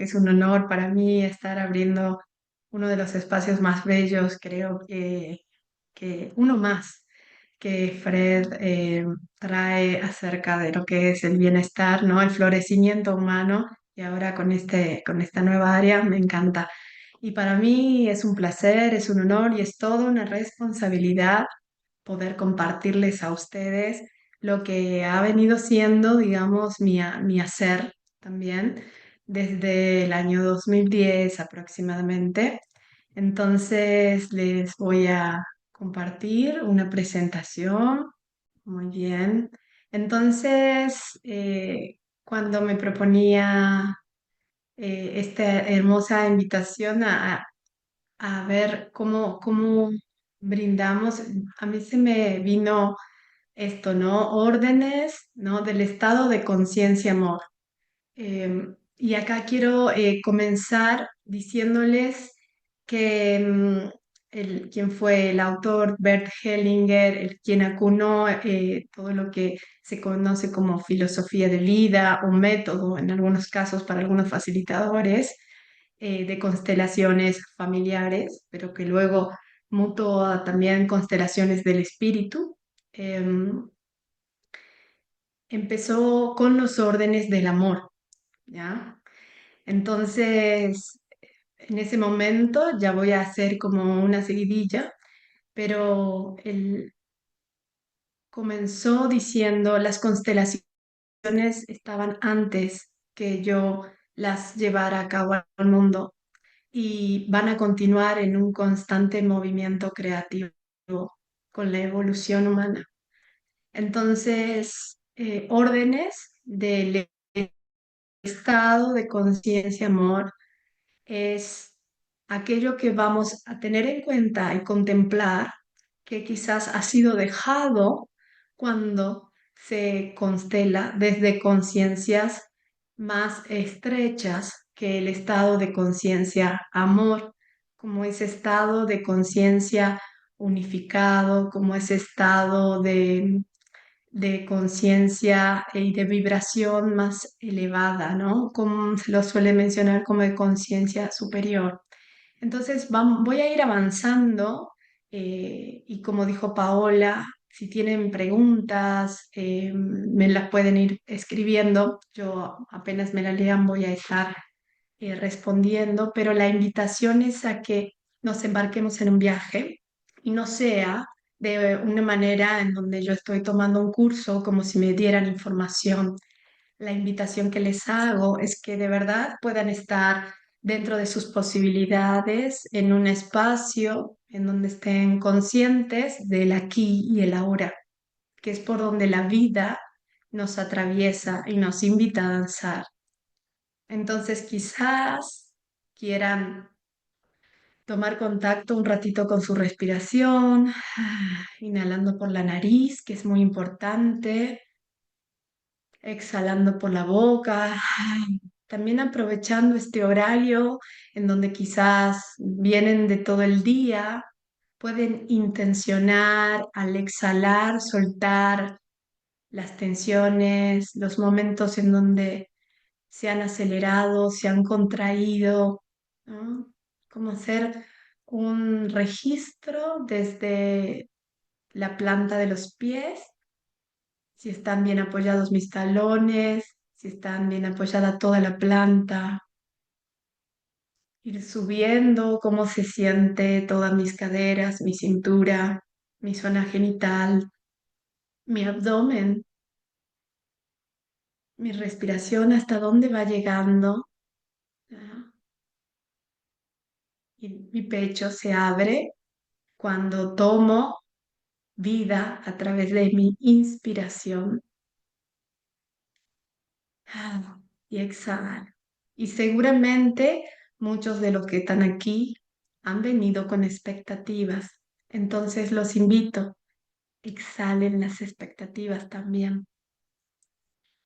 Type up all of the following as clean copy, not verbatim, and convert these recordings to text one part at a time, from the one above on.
es un honor para mí estar abriendo uno de los espacios más bellos, creo que uno más que Fred trae acerca de lo que es el bienestar, ¿no? El florecimiento humano. Y ahora con esta nueva área me encanta. Y para mí es un placer, es un honor y es toda una responsabilidad poder compartirles a ustedes lo que ha venido siendo, digamos, mi hacer también desde el año 2010 aproximadamente. Entonces les voy a compartir una presentación. Muy bien. Entonces, cuando me proponía esta hermosa invitación a ver cómo brindamos, a mí se me vino esto, ¿no? Órdenes, ¿no? Del estado de conciencia amor. Y acá quiero comenzar diciéndoles que quien fue el autor Bert Hellinger, el quien acunó todo lo que se conoce como filosofía de vida o método, en algunos casos para algunos facilitadores, de constelaciones familiares, pero que luego mutó a también constelaciones del espíritu. em, Empezó con los órdenes del amor, ¿ya? Entonces, en ese momento ya voy a hacer como una seguidilla, pero él comenzó diciendo las constelaciones estaban antes que yo las llevara a cabo al mundo y van a continuar en un constante movimiento creativo con la evolución humana. Entonces, órdenes del estado de conciencia, amor, es aquello que vamos a tener en cuenta y contemplar que quizás ha sido dejado cuando se constela desde conciencias más estrechas que el estado de conciencia amor, como ese estado de conciencia unificado, como ese estado de conciencia y de vibración más elevada, ¿no? Como se lo suele mencionar como de conciencia superior. Entonces voy a ir avanzando y como dijo Paola, si tienen preguntas, me las pueden ir escribiendo. Yo apenas me la lean voy a estar respondiendo, pero la invitación es a que nos embarquemos en un viaje y no sea de una manera en donde yo estoy tomando un curso como si me dieran información. La invitación que les hago es que de verdad puedan estar dentro de sus posibilidades en un espacio en donde estén conscientes del aquí y el ahora, que es por donde la vida nos atraviesa y nos invita a danzar. Entonces quizás quieran tomar contacto un ratito con su respiración, inhalando por la nariz, que es muy importante, exhalando por la boca, también aprovechando este horario en donde quizás vienen de todo el día, pueden intencionar al exhalar, soltar las tensiones, los momentos en donde se han acelerado, se han contraído, ¿no? Como hacer un registro desde la planta de los pies, si están bien apoyados mis talones, si están bien apoyada toda la planta, ir subiendo cómo se siente todas mis caderas, mi cintura, mi zona genital, mi abdomen, mi respiración, hasta dónde va llegando. ¿Ya? Y mi pecho se abre cuando tomo vida a través de mi inspiración y exhalo. Y seguramente muchos de los que están aquí han venido con expectativas. Entonces los invito, exhalen las expectativas también.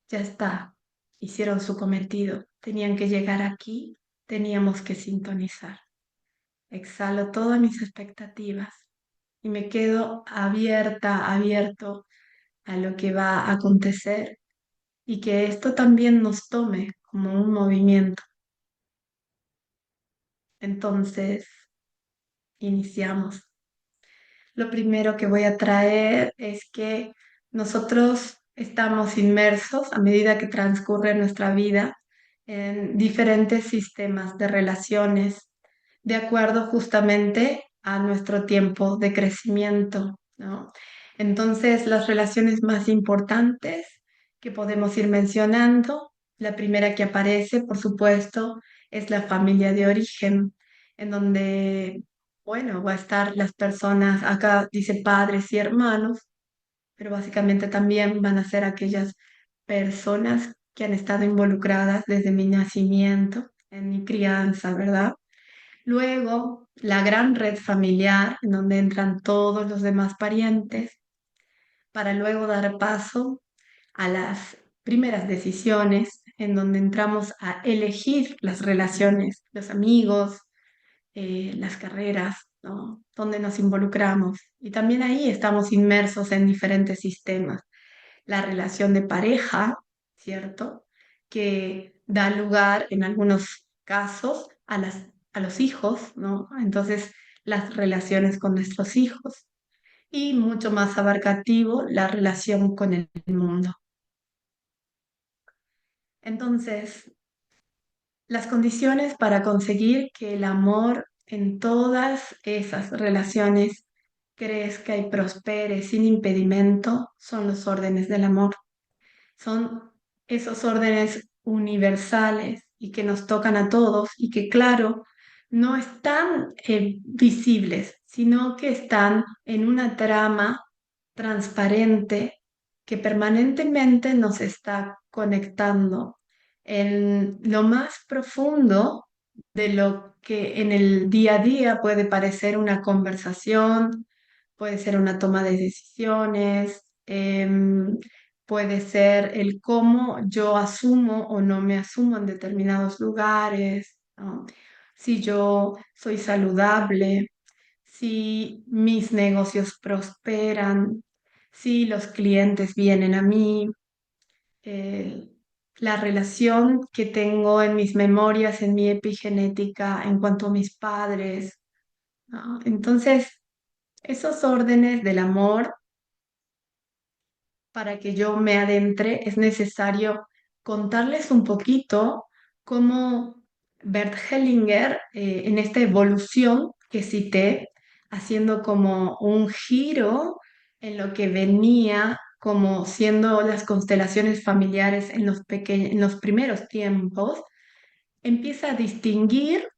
Ya está, hicieron su cometido. Tenían que llegar aquí, teníamos que sintonizar. Exhalo todas mis expectativas y me quedo abierta, abierto a lo que va a acontecer y que esto también nos tome como un movimiento. Entonces, iniciamos. Lo primero que voy a traer es que nosotros estamos inmersos a medida que transcurre nuestra vida en diferentes sistemas de relaciones, de acuerdo justamente a nuestro tiempo de crecimiento, ¿no? Entonces, las relaciones más importantes que podemos ir mencionando, la primera que aparece, por supuesto, es la familia de origen, en donde bueno, va a estar las personas, acá dice padres y hermanos, pero básicamente también van a ser aquellas personas que han estado involucradas desde mi nacimiento, en mi crianza, ¿verdad? Luego, la gran red familiar, en donde entran todos los demás parientes, para luego dar paso a las primeras decisiones, en donde entramos a elegir las relaciones, los amigos, las carreras, ¿no? Donde nos involucramos. Y también ahí estamos inmersos en diferentes sistemas. La relación de pareja, ¿cierto? Que da lugar en algunos casos a los hijos, ¿no? Entonces, las relaciones con nuestros hijos. Y mucho más abarcativo, la relación con el mundo. Entonces, las condiciones para conseguir que el amor en todas esas relaciones crezca y prospere sin impedimento son los órdenes del amor. Son esos órdenes universales y que nos tocan a todos y que, claro, no están visibles, sino que están en una trama transparente que permanentemente nos está conectando en lo más profundo de lo que en el día a día puede parecer una conversación, puede ser una toma de decisiones, puede ser el cómo yo asumo o no me asumo en determinados lugares, ¿no? Si yo soy saludable, si mis negocios prosperan, si los clientes vienen a mí, eh, la relación que tengo en mis memorias, en mi epigenética en cuanto a mis padres, ¿no? Entonces, esos órdenes del amor para que yo me adentre, es necesario contarles un poquito cómo Bert Hellinger, en esta evolución que cité, haciendo como un giro en lo que venía como siendo las constelaciones familiares en en los primeros tiempos, empieza a distinguir,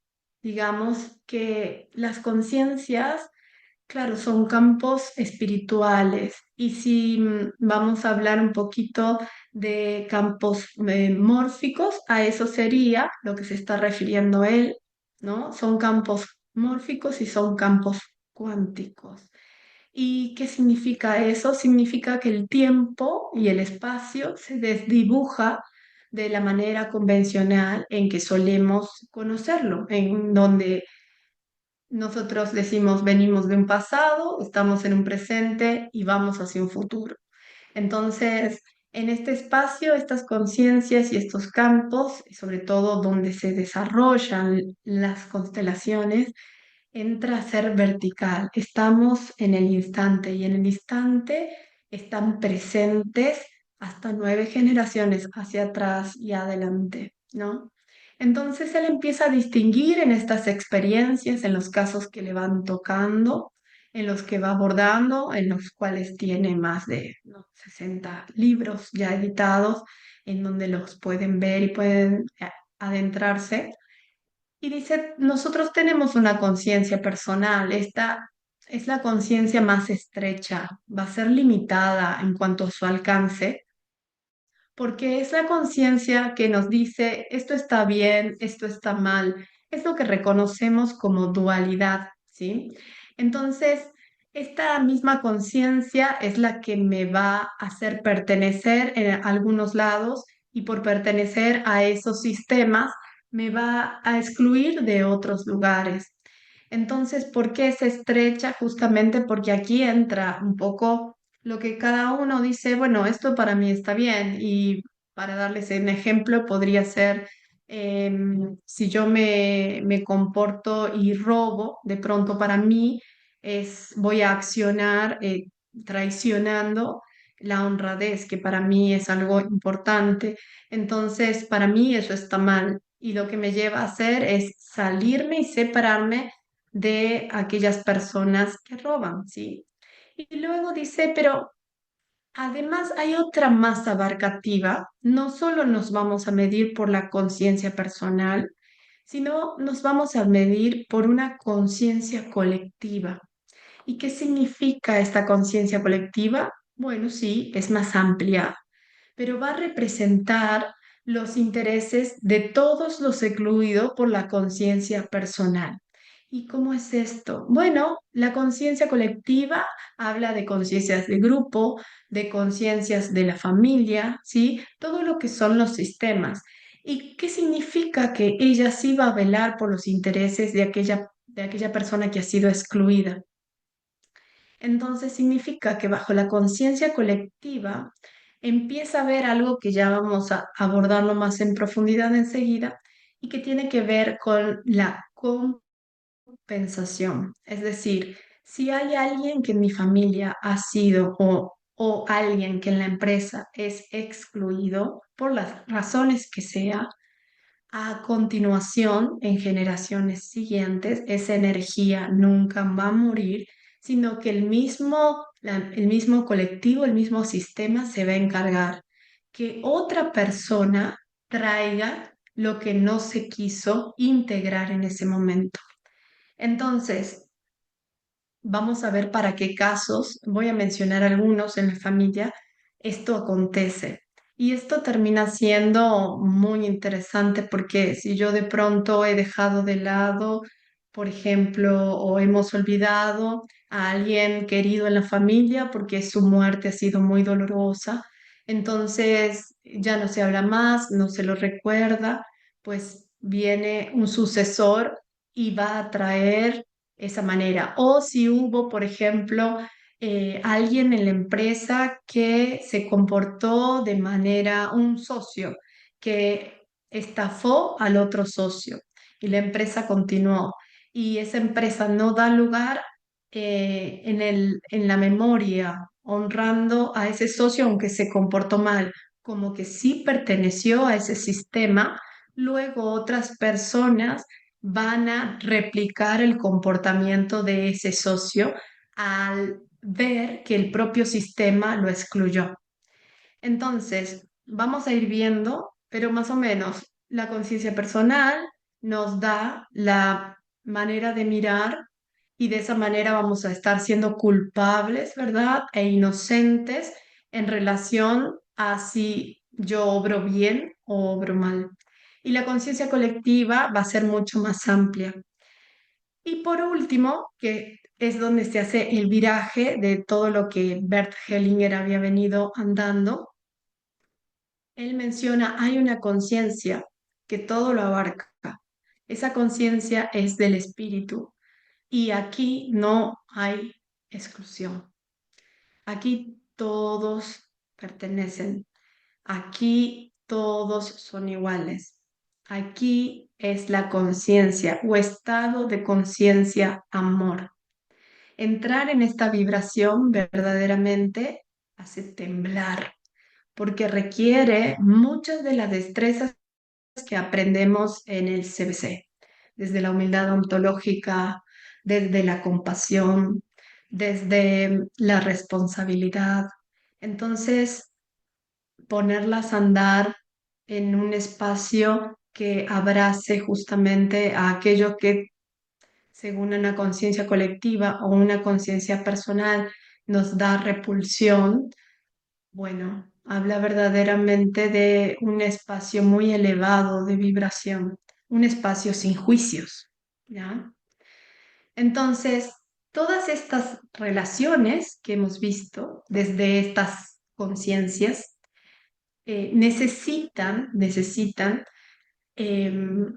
digamos, que las conciencias claro, son campos espirituales. Y si vamos a hablar un poquito de campos mórficos, a eso sería lo que se está refiriendo él, ¿no? Son campos mórficos y son campos cuánticos. ¿Y qué significa eso? Significa que el tiempo y el espacio se desdibuja de la manera convencional en que solemos conocerlo, en donde nosotros decimos, venimos de un pasado, estamos en un presente y vamos hacia un futuro. Entonces, en este espacio, estas conciencias y estos campos, y sobre todo donde se desarrollan las constelaciones, entra a ser vertical. Estamos en el instante y en el instante están presentes hasta 9 generaciones hacia atrás y adelante, ¿no? Entonces él empieza a distinguir en estas experiencias, en los casos que le van tocando, en los que va abordando, en los cuales tiene más de ¿no? 60 libros ya editados, en donde los pueden ver y pueden adentrarse y dice, nosotros tenemos una conciencia personal, esta es la conciencia más estrecha, va a ser limitada en cuanto a su alcance, porque es la conciencia que nos dice, esto está bien, esto está mal, es lo que reconocemos como dualidad, ¿sí? Entonces, esta misma conciencia es la que me va a hacer pertenecer en algunos lados y por pertenecer a esos sistemas me va a excluir de otros lugares. Entonces, ¿por qué se estrecha? Justamente porque aquí entra un poco lo que cada uno dice, bueno, esto para mí está bien y para darles un ejemplo podría ser Si yo me comporto y robo, de pronto para mí voy a accionar traicionando la honradez, que para mí es algo importante. Entonces, para mí eso está mal. Y lo que me lleva a hacer es salirme y separarme de aquellas personas que roban, ¿sí? Y luego dice, pero además, hay otra más abarcativa. No solo nos vamos a medir por la conciencia personal, sino nos vamos a medir por una conciencia colectiva. ¿Y qué significa esta conciencia colectiva? Bueno, sí, es más amplia, pero va a representar los intereses de todos los excluidos por la conciencia personal. ¿Y cómo es esto? Bueno, la conciencia colectiva habla de conciencias de grupo, de conciencias de la familia, ¿sí? Todo lo que son los sistemas. ¿Y qué significa que ella sí va a velar por los intereses de aquella persona que ha sido excluida? Entonces significa que bajo la conciencia colectiva empieza a haber algo que ya vamos a abordarlo más en profundidad enseguida y que tiene que ver con la compensación. Es decir, si hay alguien que en mi familia ha sido o alguien que en la empresa es excluido por las razones que sea, a continuación, en generaciones siguientes, esa energía nunca va a morir, sino que el mismo colectivo, el mismo sistema se va a encargar que otra persona traiga lo que no se quiso integrar en ese momento. Entonces, vamos a ver para qué casos, voy a mencionar algunos en la familia, esto acontece. Y esto termina siendo muy interesante porque si yo de pronto he dejado de lado, por ejemplo, o hemos olvidado a alguien querido en la familia porque su muerte ha sido muy dolorosa, entonces ya no se habla más, no se lo recuerda, pues viene un sucesor y va a traer esa manera. O si hubo, por ejemplo, alguien en la empresa que se comportó de manera, un socio que estafó al otro socio y la empresa continuó y esa empresa no da lugar en la memoria, honrando a ese socio aunque se comportó mal, como que sí perteneció a ese sistema, luego otras personas van a replicar el comportamiento de ese socio al ver que el propio sistema lo excluyó. Entonces, vamos a ir viendo, pero más o menos la conciencia personal nos da la manera de mirar y de esa manera vamos a estar siendo culpables, ¿verdad? E inocentes en relación a si yo obro bien o obro mal. Y la conciencia colectiva va a ser mucho más amplia. Y por último, que es donde se hace el viraje de todo lo que Bert Hellinger había venido andando, él menciona, hay una conciencia que todo lo abarca. Esa conciencia es del espíritu y aquí no hay exclusión. Aquí todos pertenecen. Aquí todos son iguales. Aquí es la conciencia o estado de conciencia amor. Entrar en esta vibración verdaderamente hace temblar porque requiere muchas de las destrezas que aprendemos en el CBC, desde la humildad ontológica, desde la compasión, desde la responsabilidad. Entonces, ponerlas a andar en un espacio que abrace justamente a aquello que, según una conciencia colectiva o una conciencia personal, nos da repulsión, bueno, habla verdaderamente de un espacio muy elevado de vibración, un espacio sin juicios, ¿ya? Entonces, todas estas relaciones que hemos visto desde estas conciencias necesitan em,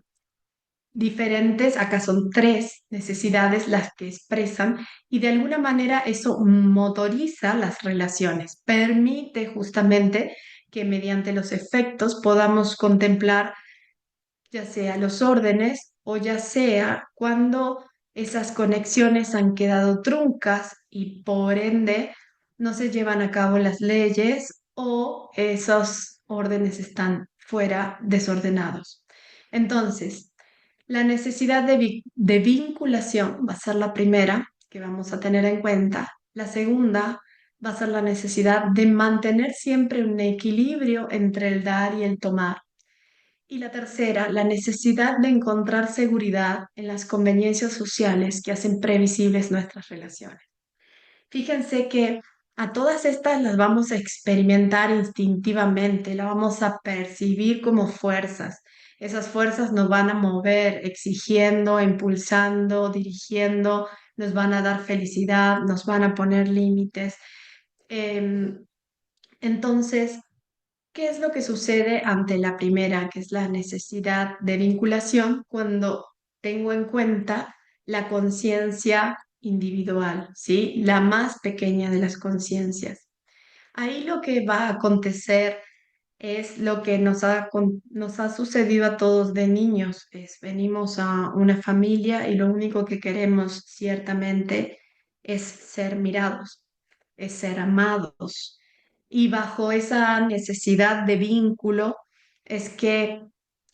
diferentes, acá son tres necesidades las que expresan y de alguna manera eso motoriza las relaciones, permite justamente que mediante los efectos podamos contemplar ya sea los órdenes o ya sea cuando esas conexiones han quedado truncas y por ende no se llevan a cabo las leyes o esos órdenes están fuera desordenados. Entonces, la necesidad de vinculación va a ser la primera que vamos a tener en cuenta. La segunda va a ser la necesidad de mantener siempre un equilibrio entre el dar y el tomar. Y la tercera, la necesidad de encontrar seguridad en las conveniencias sociales que hacen previsibles nuestras relaciones. Fíjense que a todas estas las vamos a experimentar instintivamente, las vamos a percibir como fuerzas. Esas fuerzas nos van a mover, exigiendo, impulsando, dirigiendo, nos van a dar felicidad, nos van a poner límites. Em, entonces, ¿qué es lo que sucede ante la primera, que es la necesidad de vinculación, cuando tengo en cuenta la conciencia individual, ¿sí? La más pequeña de las conciencias? Ahí lo que va a acontecer es lo que nos ha sucedido a todos de niños, es venimos a una familia y lo único que queremos ciertamente es ser mirados, es ser amados. Y bajo esa necesidad de vínculo es que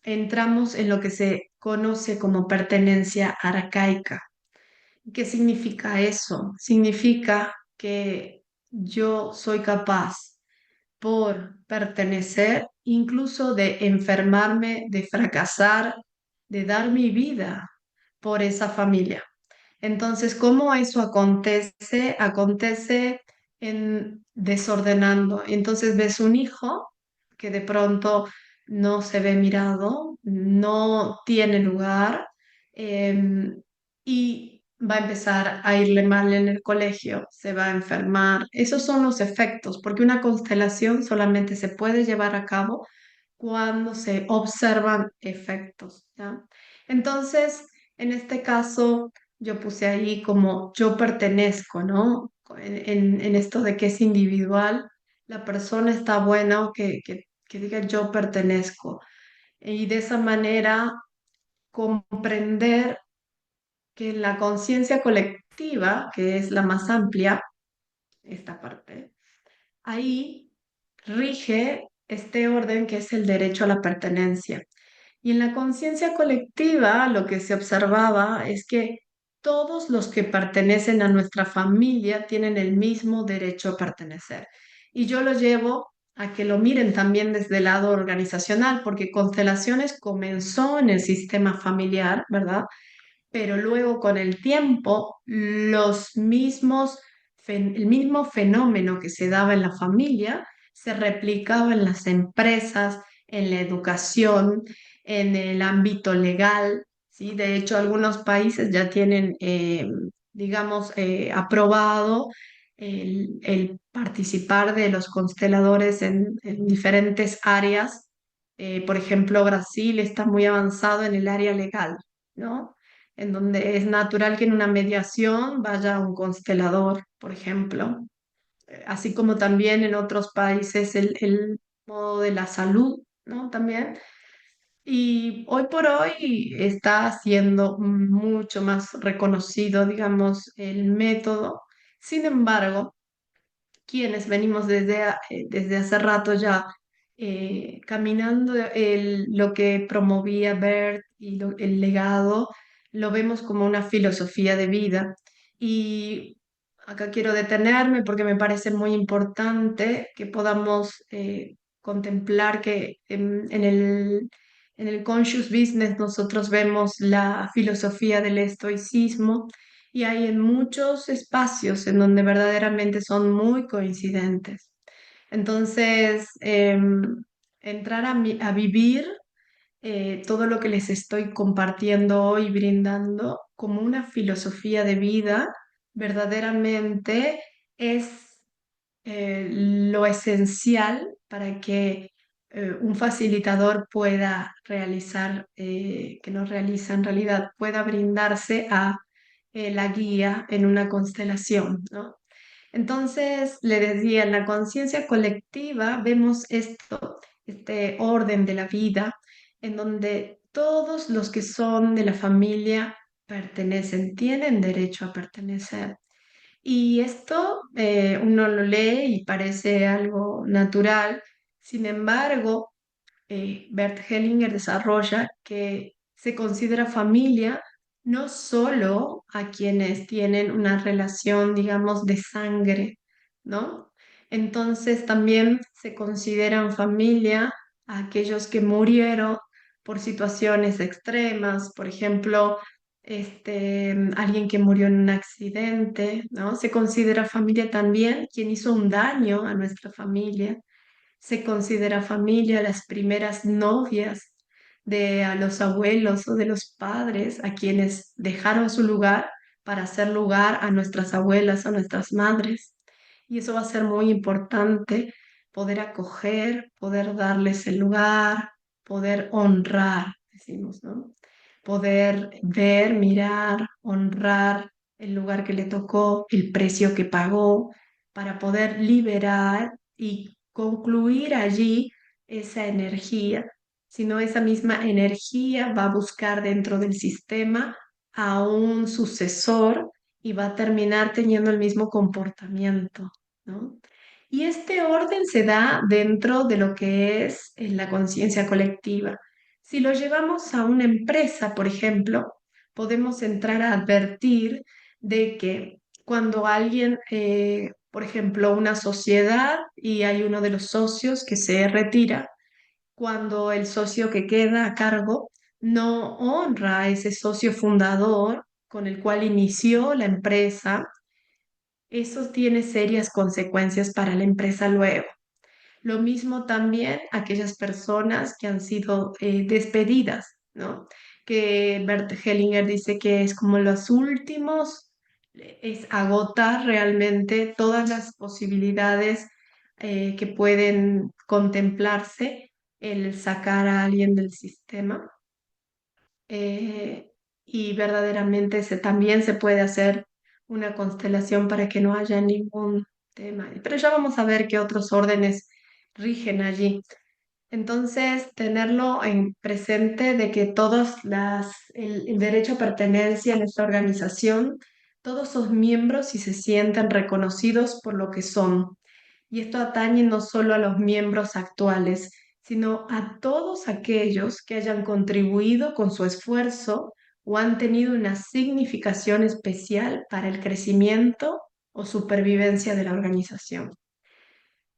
entramos en lo que se conoce como pertenencia arcaica. ¿Qué significa eso? Significa que yo soy capaz por pertenecer, incluso de enfermarme, de fracasar, de dar mi vida por esa familia. Entonces, ¿cómo eso acontece? Acontece en desordenando. Entonces ves un hijo que de pronto no se ve mirado, no tiene lugar, y va a empezar a irle mal en el colegio, se va a enfermar. Esos son los efectos, porque una constelación solamente se puede llevar a cabo cuando se observan efectos, ¿ya? Entonces, en este caso, yo puse ahí como yo pertenezco, ¿no? En esto de que es individual, la persona está bueno que diga yo pertenezco. Y de esa manera comprender que la conciencia colectiva, que es la más amplia, esta parte, ahí rige este orden que es el derecho a la pertenencia. Y en la conciencia colectiva lo que se observaba es que todos los que pertenecen a nuestra familia tienen el mismo derecho a pertenecer. Y yo lo llevo a que lo miren también desde el lado organizacional, porque Constelaciones comenzó en el sistema familiar, ¿verdad? Pero luego con el tiempo el mismo fenómeno que se daba en la familia se replicaba en las empresas, en la educación, en el ámbito legal, ¿sí? De hecho, algunos países ya tienen, digamos, aprobado el participar de los consteladores en diferentes áreas. Por ejemplo, Brasil está muy avanzado en el área legal, ¿no? En donde es natural que en una mediación vaya un constelador, por ejemplo, así como también en otros países el modo de la salud, ¿no? También. Y hoy por hoy está siendo mucho más reconocido, digamos, el método. Sin embargo, quienes venimos desde hace rato ya caminando lo que promovía Bert y el legado, lo vemos como una filosofía de vida. Y acá quiero detenerme porque me parece muy importante que podamos contemplar que en el Conscious Business nosotros vemos la filosofía del estoicismo y hay en muchos espacios en donde verdaderamente son muy coincidentes. Entonces, entrar a vivir todo lo que les estoy compartiendo hoy, brindando como una filosofía de vida, verdaderamente es lo esencial para que un facilitador pueda realizar, que no realiza en realidad, pueda brindarse a la guía en una constelación, ¿no? Entonces, le decía, en la conciencia colectiva vemos esto, este orden de la vida, en donde todos los que son de la familia pertenecen, tienen derecho a pertenecer. Y esto uno lo lee y parece algo natural. Sin embargo, Bert Hellinger desarrolla que se considera familia no solo a quienes tienen una relación, digamos, de sangre, ¿no? Entonces también se consideran familia a aquellos que murieron por situaciones extremas, por ejemplo, alguien que murió en un accidente, ¿no? Se considera familia también quien hizo un daño a nuestra familia. Se considera familia las primeras novias de a los abuelos o de los padres a quienes dejaron su lugar para hacer lugar a nuestras abuelas, a nuestras madres. Y eso va a ser muy importante, poder acoger, poder darles el lugar, poder honrar, decimos, ¿no? Poder ver, mirar, honrar el lugar que le tocó, el precio que pagó, para poder liberar y concluir allí esa energía, sino esa misma energía va a buscar dentro del sistema a un sucesor y va a terminar teniendo el mismo comportamiento, ¿no? Y este orden se da dentro de lo que es la conciencia colectiva. Si lo llevamos a una empresa, por ejemplo, podemos entrar a advertir de que cuando alguien, por ejemplo, una sociedad y hay uno de los socios que se retira, cuando el socio que queda a cargo no honra a ese socio fundador con el cual inició la empresa, eso tiene serias consecuencias para la empresa luego. Lo mismo también aquellas personas que han sido despedidas, ¿no? Que Bert Hellinger dice que es como los últimos, es agotar realmente todas las posibilidades que pueden contemplarse el sacar a alguien del sistema. eh, y verdaderamente también se puede hacer una constelación para que no haya ningún tema. Pero ya vamos a ver qué otros órdenes rigen allí. Entonces, tenerlo en presente de que el derecho a pertenencia en esta organización, todos sus miembros si se sienten reconocidos por lo que son. Y esto atañe no solo a los miembros actuales, sino a todos aquellos que hayan contribuido con su esfuerzo o han tenido una significación especial para el crecimiento o supervivencia de la organización.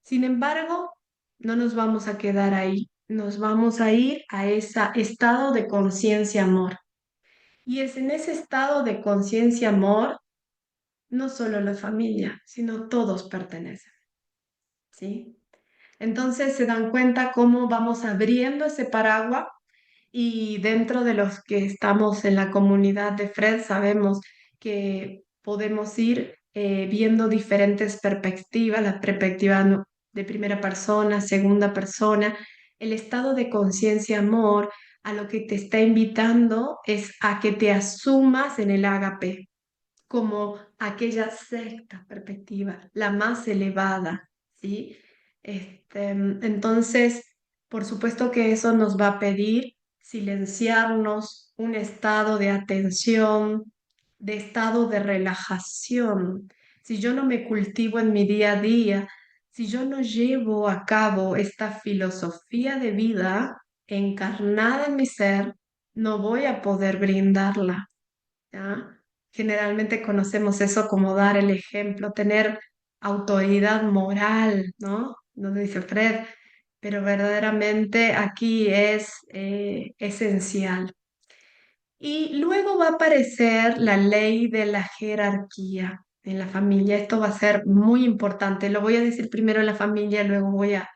Sin embargo, no nos vamos a quedar ahí, nos vamos a ir a ese estado de conciencia amor. Y es en ese estado de conciencia amor, no solo la familia, sino todos pertenecen, ¿sí? Entonces se dan cuenta cómo vamos abriendo ese paraguas y dentro de los que estamos en la comunidad de Fred sabemos que podemos ir viendo diferentes perspectivas, la perspectiva de primera persona, segunda persona. El estado de conciencia amor a lo que te está invitando es a que te asumas en el ágape como aquella sexta perspectiva, la más elevada, ¿sí? Entonces, por supuesto que eso nos va a pedir silenciarnos, un estado de atención, de estado de relajación. Si yo no me cultivo en mi día a día, si yo no llevo a cabo esta filosofía de vida encarnada en mi ser, no voy a poder brindarla. ¿Ya? Generalmente conocemos eso como dar el ejemplo, tener autoridad moral, ¿no? Nos dice Fred, pero verdaderamente aquí es esencial. Y luego va a aparecer la ley de la jerarquía en la familia. Esto va a ser muy importante. Lo voy a decir primero en la familia, luego voy a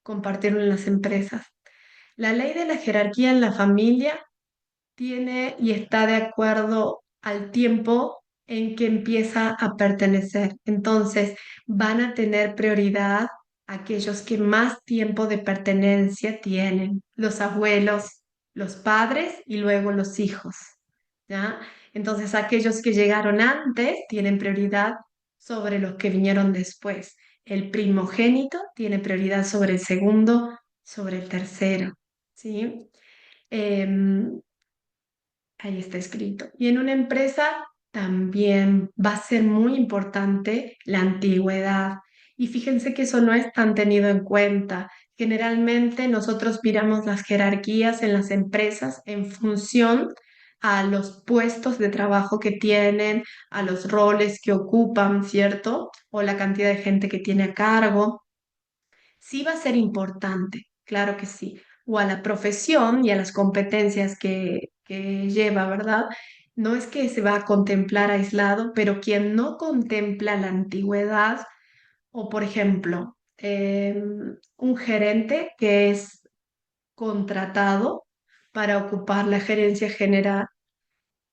compartirlo en las empresas. La ley de la jerarquía en la familia tiene y está de acuerdo al tiempo en que empieza a pertenecer. Entonces, van a tener prioridad aquellos que más tiempo de pertenencia tienen, los abuelos, los padres y luego los hijos, ¿ya? Entonces, aquellos que llegaron antes tienen prioridad sobre los que vinieron después. El primogénito tiene prioridad sobre el segundo, sobre el tercero, ¿sí? Em, Ahí está escrito. Y en una empresa también va a ser muy importante la antigüedad. Y fíjense que eso no es tan tenido en cuenta. Generalmente nosotros miramos las jerarquías en las empresas en función a los puestos de trabajo que tienen, a los roles que ocupan, ¿cierto? O la cantidad de gente que tiene a cargo. Sí va a ser importante, claro que sí, o a la profesión y a las competencias que lleva, ¿verdad? No es que se va a contemplar aislado, pero quien no contempla la antigüedad, o por ejemplo, un gerente que es contratado para ocupar la gerencia general,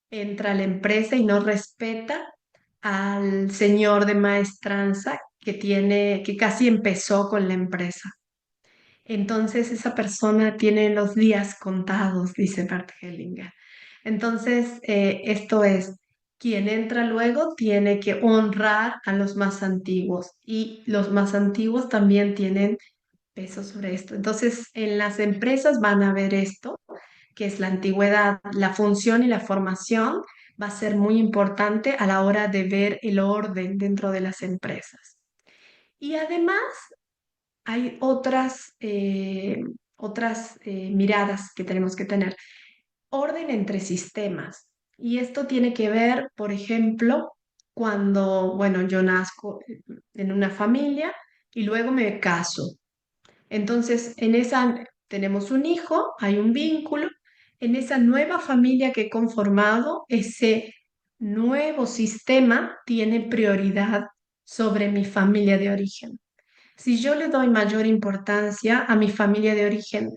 entra a la empresa y no respeta al señor de maestranza que tiene, que casi empezó con la empresa. Entonces esa persona tiene los días contados, dice Bert Hellinger. Entonces, esto es, quien entra luego tiene que honrar a los más antiguos y los más antiguos también tienen peso sobre esto. Entonces, en las empresas van a ver esto, que es la antigüedad, la función y la formación va a ser muy importante a la hora de ver el orden dentro de las empresas. Y además, hay otras miradas que tenemos que tener. Orden entre sistemas. Y esto tiene que ver, por ejemplo, cuando, bueno, yo nazco en una familia y luego me caso. Entonces, en esa tenemos un hijo, hay un vínculo. En esa nueva familia que he conformado, ese nuevo sistema tiene prioridad sobre mi familia de origen. Si yo le doy mayor importancia a mi familia de origen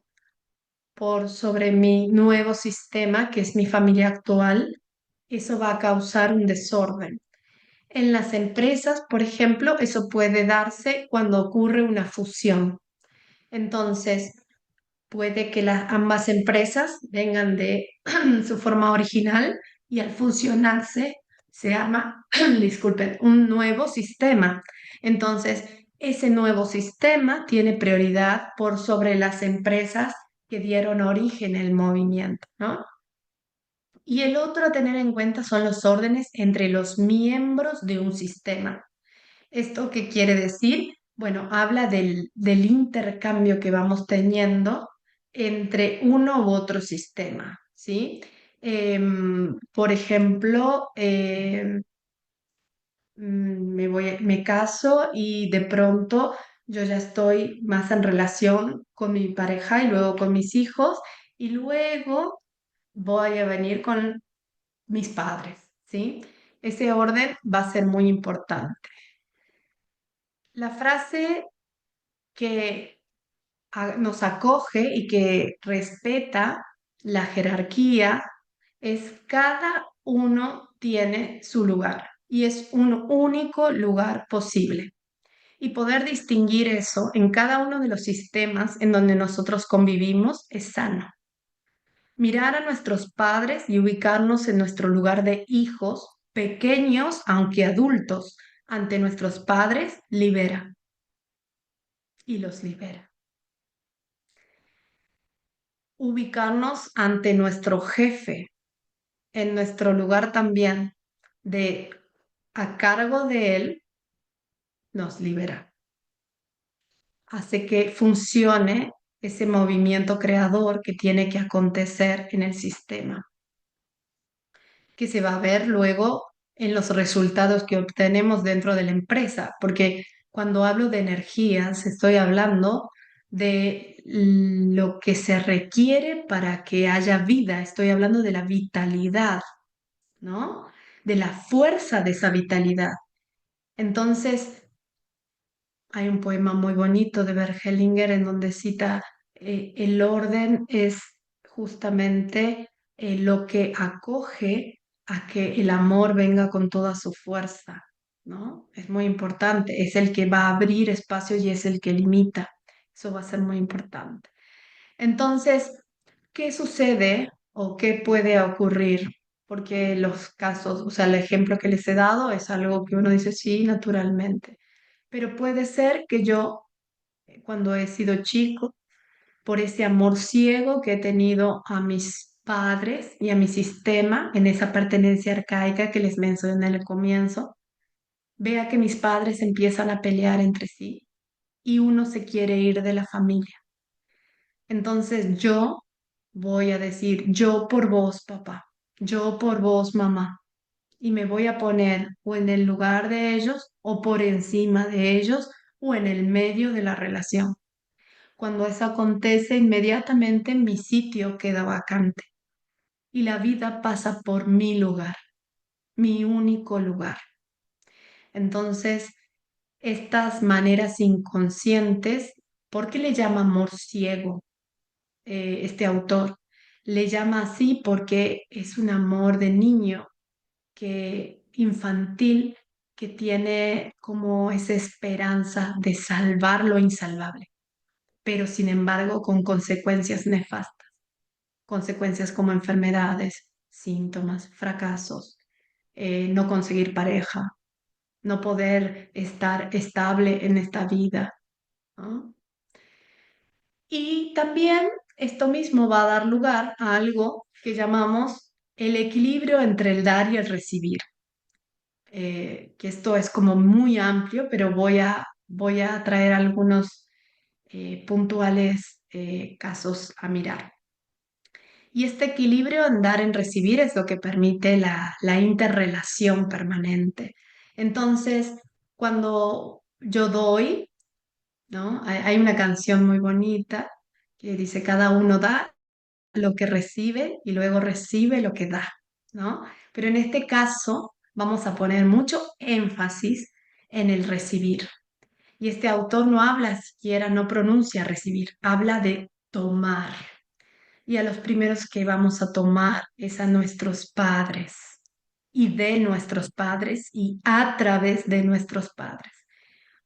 por sobre mi nuevo sistema, que es mi familia actual, eso va a causar un desorden. En las empresas, por ejemplo, eso puede darse cuando ocurre una fusión. Entonces, puede que ambas empresas vengan de su forma original y al fusionarse se arma, disculpen, un nuevo sistema. Entonces, ese nuevo sistema tiene prioridad por sobre las empresas que dieron origen al movimiento, ¿no? Y el otro a tener en cuenta son los órdenes entre los miembros de un sistema. ¿Esto qué quiere decir? Bueno, habla del intercambio que vamos teniendo entre uno u otro sistema, ¿sí? Por ejemplo, me caso y de pronto yo ya estoy más en relación con mi pareja y luego con mis hijos y luego voy a venir con mis padres, ¿sí? Ese orden va a ser muy importante. La frase que nos acoge y que respeta la jerarquía es cada uno tiene su lugar y es un único lugar posible. Y poder distinguir eso en cada uno de los sistemas en donde nosotros convivimos es sano. Mirar a nuestros padres y ubicarnos en nuestro lugar de hijos, pequeños aunque adultos, ante nuestros padres, libera y los libera. Ubicarnos ante nuestro jefe, en nuestro lugar también de a cargo de él, nos libera. Hace que funcione ese movimiento creador que tiene que acontecer en el sistema, que se va a ver luego en los resultados que obtenemos dentro de la empresa, porque cuando hablo de energías, estoy hablando de lo que se requiere para que haya vida, estoy hablando de la vitalidad, ¿no? De la fuerza de esa vitalidad. Entonces, hay un poema muy bonito de Bert Hellinger en donde cita el orden es justamente lo que acoge a que el amor venga con toda su fuerza, ¿no? Es muy importante, es el que va a abrir espacio y es el que limita. Eso va a ser muy importante. Entonces, ¿qué sucede o qué puede ocurrir? Porque los casos, o sea, el ejemplo que les he dado es algo que uno dice sí, naturalmente, pero puede ser que yo, cuando he sido chico, por ese amor ciego que he tenido a mis padres y a mi sistema en esa pertenencia arcaica que les mencioné en el comienzo. Vea que mis padres empiezan a pelear entre sí y uno se quiere ir de la familia. Entonces yo voy a decir, yo por vos, papá, yo por vos, mamá, y me voy a poner o en el lugar de ellos o por encima de ellos o en el medio de la relación. Cuando eso acontece, inmediatamente mi sitio queda vacante y la vida pasa por mi lugar, mi único lugar. Entonces, estas maneras inconscientes, ¿por qué le llama amor ciego este autor? Le llama así porque es un amor de niño, que infantil, que tiene como esa esperanza de salvar lo insalvable, pero sin embargo con consecuencias nefastas, consecuencias como enfermedades, síntomas, fracasos, no conseguir pareja, no poder estar estable en esta vida, ¿no? Y también esto mismo va a dar lugar a algo que llamamos el equilibrio entre el dar y el recibir. Que esto es como muy amplio, pero voy a traer algunos puntuales casos a mirar. Y este equilibrio en dar en recibir es lo que permite la interrelación permanente. Entonces, cuando yo doy, ¿no? Hay una canción muy bonita que dice, cada uno da lo que recibe y luego recibe lo que da, ¿no? Pero en este caso vamos a poner mucho énfasis en el recibir. Y este autor no habla siquiera, no pronuncia recibir, habla de tomar. Y a los primeros que vamos a tomar es a nuestros padres y de nuestros padres y a través de nuestros padres.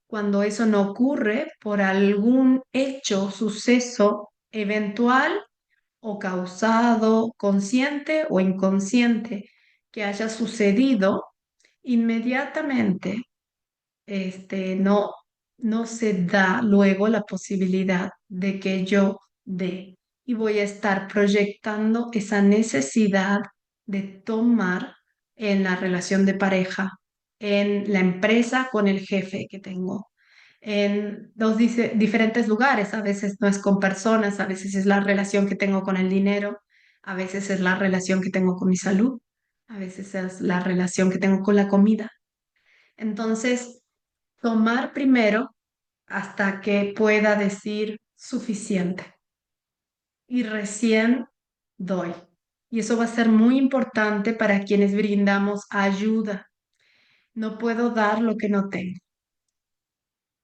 Cuando eso no ocurre por algún hecho, suceso eventual, o causado, consciente o inconsciente, que haya sucedido, inmediatamente no, no se da luego la posibilidad de que yo dé. Y voy a estar proyectando esa necesidad de tomar en la relación de pareja, en la empresa con el jefe que tengo, en diferentes lugares. A veces no es con personas, a veces es la relación que tengo con el dinero, a veces es la relación que tengo con mi salud, a veces es la relación que tengo con la comida. Entonces, tomar primero hasta que pueda decir suficiente y recién doy. Y eso va a ser muy importante para quienes brindamos ayuda. No puedo dar lo que no tengo,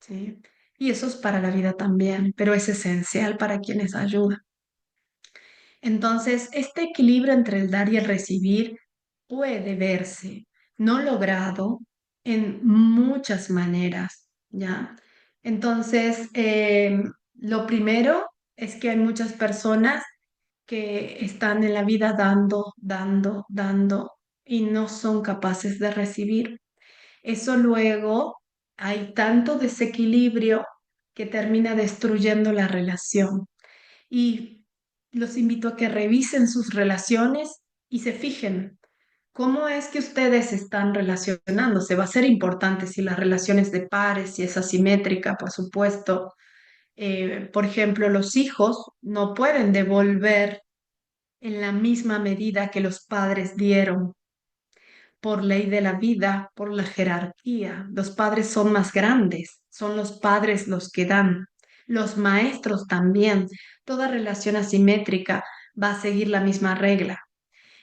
¿sí? Y eso es para la vida también, pero es esencial para quienes ayudan. Entonces, este equilibrio entre el dar y el recibir puede verse no logrado en muchas maneras, ¿ya? Entonces, lo primero es que hay muchas personas que están en la vida dando, dando, dando y no son capaces de recibir. Eso luego hay tanto desequilibrio que termina destruyendo la relación. Y los invito a que revisen sus relaciones y se fijen cómo es que ustedes están relacionándose. Va a ser importante si las relaciones de pares, si es asimétrica, por supuesto. Por ejemplo, los hijos no pueden devolver en la misma medida que los padres dieron por ley de la vida, por la jerarquía. Los padres son más grandes, son los padres los que dan. Los maestros también. Toda relación asimétrica va a seguir la misma regla.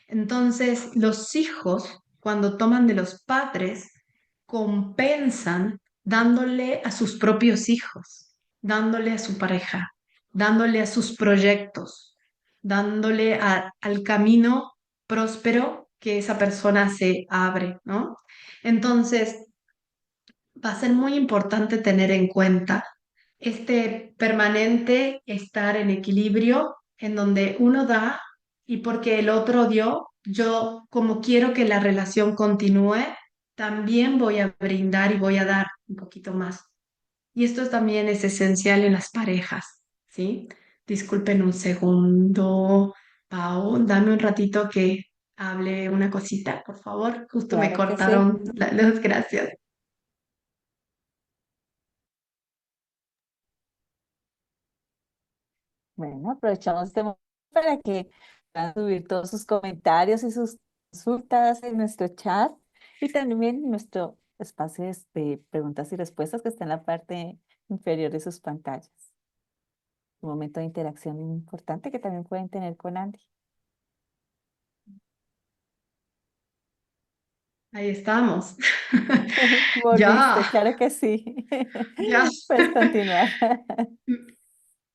Entonces, los hijos, cuando toman de los padres, compensan dándole a sus propios hijos, dándole a su pareja, dándole a sus proyectos, dándole al camino próspero que esa persona se abre, ¿no? Entonces, va a ser muy importante tener en cuenta este permanente estar en equilibrio en donde uno da y porque el otro dio, yo como quiero que la relación continúe, también voy a brindar y voy a dar un poquito más. Y esto también es esencial en las parejas, ¿sí? Disculpen un segundo, Pau, dame un ratito que hable una cosita, por favor. Justo me Claro que sí. cortaron las luz, gracias. Bueno, aprovechamos este momento para que puedan subir todos sus comentarios y sus consultas en nuestro chat y también en nuestro espacio de preguntas y respuestas que está en la parte inferior de sus pantallas. Un momento de interacción importante que también pueden tener con Andy. Ahí estamos. Volviste, Ya, claro que sí. ya. Puedes continuar.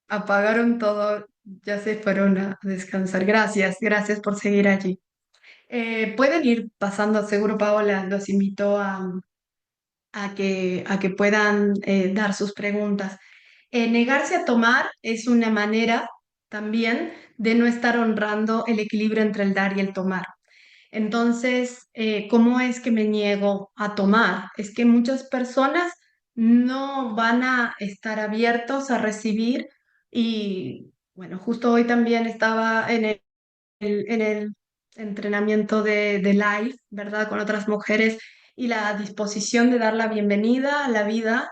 Apagaron todo, ya se fueron a descansar. Gracias, gracias por seguir allí. Pueden ir pasando, seguro, Paola, los invito a que puedan dar sus preguntas. Negarse a tomar es una manera también de no estar honrando el equilibrio entre el dar y el tomar. Entonces, ¿cómo es que me niego a tomar? Es que muchas personas no van a estar abiertos a recibir y, bueno, justo hoy también estaba en el entrenamiento de live, ¿verdad? Con otras mujeres y la disposición de dar la bienvenida a la vida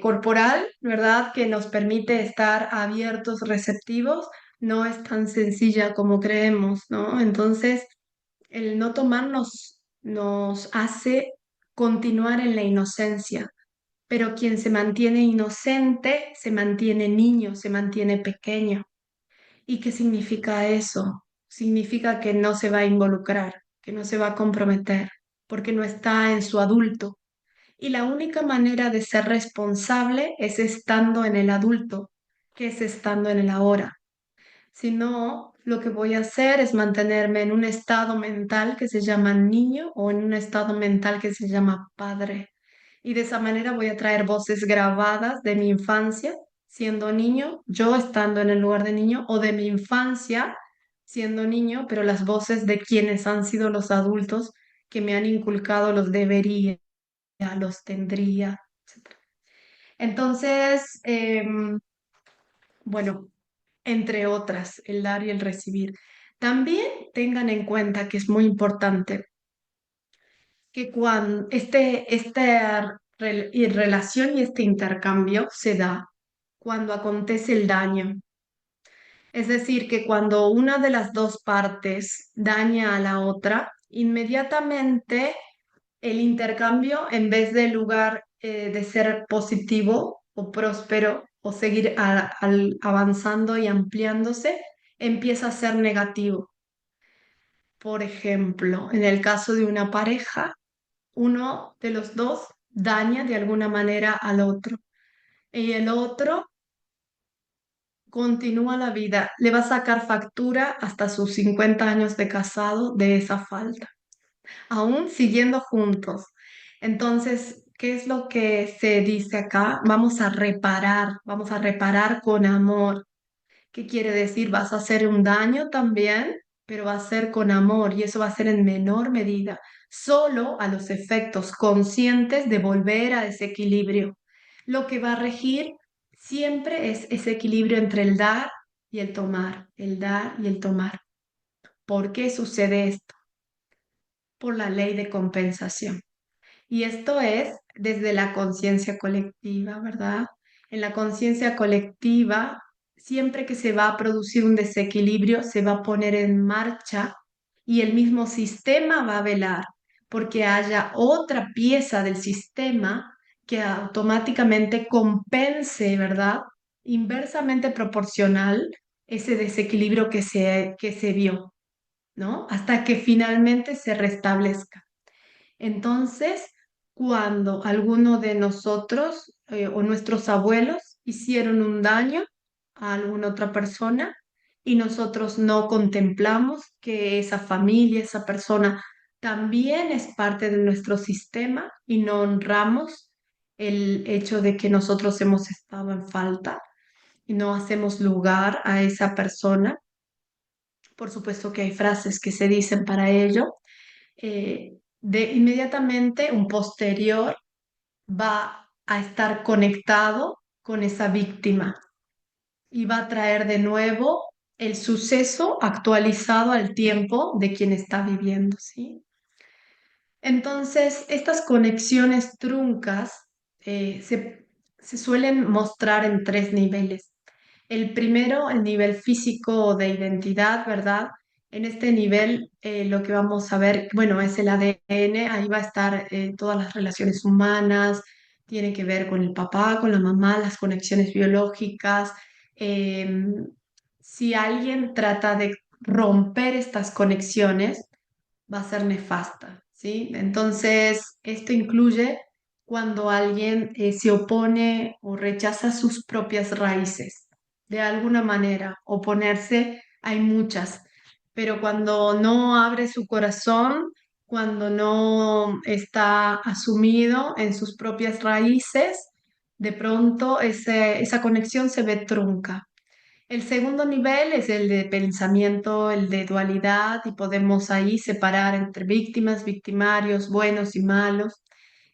corporal, ¿verdad? Que nos permite estar abiertos, receptivos, no es tan sencilla como creemos, ¿no? Entonces, el no tomarnos nos hace continuar en la inocencia, pero quien se mantiene inocente se mantiene niño, se mantiene pequeño. ¿Y qué significa eso? Significa que no se va a involucrar, que no se va a comprometer, porque no está en su adulto. Y la única manera de ser responsable es estando en el adulto, que es estando en el ahora. Si no, lo que voy a hacer es mantenerme en un estado mental que se llama niño o en un estado mental que se llama padre. Y de esa manera voy a traer voces grabadas de mi infancia, siendo niño, yo estando en el lugar de niño, o de mi infancia, siendo niño, pero las voces de quienes han sido los adultos que me han inculcado los debería, los tendría, etcétera. Entonces, bueno, entre otras, el dar y el recibir. También tengan en cuenta que es muy importante que cuando esta relación y este intercambio se da cuando acontece el daño. Es decir, que cuando una de las dos partes daña a la otra, inmediatamente el intercambio, en vez de lugar de ser positivo o próspero o seguir avanzando y ampliándose, empieza a ser negativo. Por ejemplo, en el caso de una pareja, uno de los dos daña de alguna manera al otro y el otro continúa la vida, le va a sacar factura hasta sus 50 años de casado de esa falta, aún siguiendo juntos. Entonces, ¿qué es lo que se dice acá? Vamos a reparar con amor. ¿Qué quiere decir? Vas a hacer un daño también, pero va a ser con amor y eso va a ser en menor medida, solo a los efectos conscientes de volver a ese equilibrio. Lo que va a regir siempre es ese equilibrio entre el dar y el tomar, el dar y el tomar. ¿Por qué sucede esto? Por la ley de compensación. Y esto es desde la conciencia colectiva, ¿verdad? En la conciencia colectiva, siempre que se va a producir un desequilibrio, se va a poner en marcha y el mismo sistema va a velar porque haya otra pieza del sistema que automáticamente compense, ¿verdad? Inversamente proporcional ese desequilibrio que se vio, ¿no? Hasta que finalmente se restablezca. Entonces, cuando alguno de nosotros o nuestros abuelos hicieron un daño a alguna otra persona y nosotros no contemplamos que esa familia, esa persona también es parte de nuestro sistema y no honramos el hecho de que nosotros hemos estado en falta y no hacemos lugar a esa persona. Por supuesto que hay frases que se dicen para ello, de inmediatamente un posterior va a estar conectado con esa víctima y va a traer de nuevo el suceso actualizado al tiempo de quien está viviendo, ¿sí? Entonces, estas conexiones truncas se suelen mostrar en tres niveles. El primero, el nivel físico de identidad, ¿verdad? En este nivel, lo que vamos a ver, bueno, es el ADN, ahí va a estar todas las relaciones humanas, tiene que ver con el papá, con la mamá, las conexiones biológicas. Em, si alguien trata de romper estas conexiones, va a ser nefasta, ¿sí? Entonces, esto incluye cuando alguien se opone o rechaza sus propias raíces. De alguna manera, oponerse hay muchas, pero cuando no abre su corazón, cuando no está asumido en sus propias raíces, de pronto esa conexión se ve trunca. El segundo nivel es el de pensamiento, el de dualidad, y podemos ahí separar entre víctimas, victimarios, buenos y malos.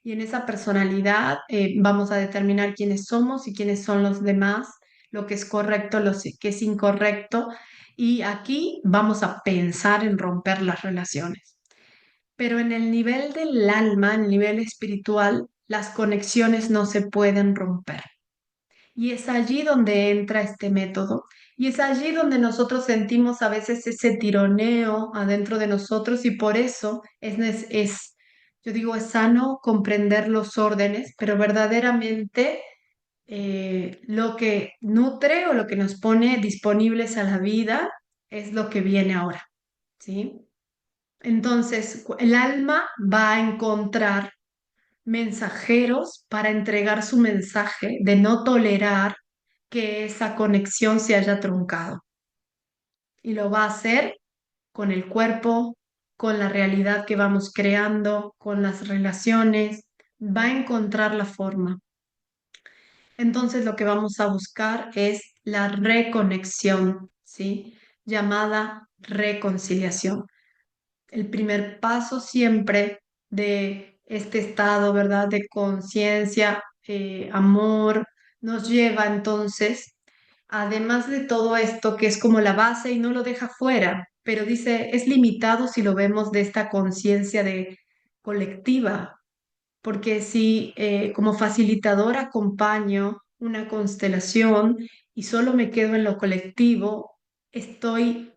Y en esa personalidad vamos a determinar quiénes somos y quiénes son los demás, lo que es correcto, lo que es incorrecto. Y aquí vamos a pensar en romper las relaciones. Pero en el nivel del alma, en el nivel espiritual, las conexiones no se pueden romper. Y es allí donde entra este método. Y es allí donde nosotros sentimos a veces ese tironeo adentro de nosotros y por eso yo digo, es sano comprender los órdenes, pero verdaderamente lo que nutre o lo que nos pone disponibles a la vida es lo que viene ahora, ¿sí? Entonces, el alma va a encontrar mensajeros para entregar su mensaje de no tolerar que esa conexión se haya truncado. Y lo va a hacer con el cuerpo, con la realidad que vamos creando, con las relaciones, va a encontrar la forma. Entonces lo que vamos a buscar es la reconexión, ¿sí? Llamada reconciliación. El primer paso siempre de este estado, ¿verdad? De conciencia, amor, nos lleva entonces, además de todo esto que es como la base y no lo deja fuera, pero dice, es limitado si lo vemos de esta conciencia de colectiva, porque si como facilitador acompaño una constelación y solo me quedo en lo colectivo, estoy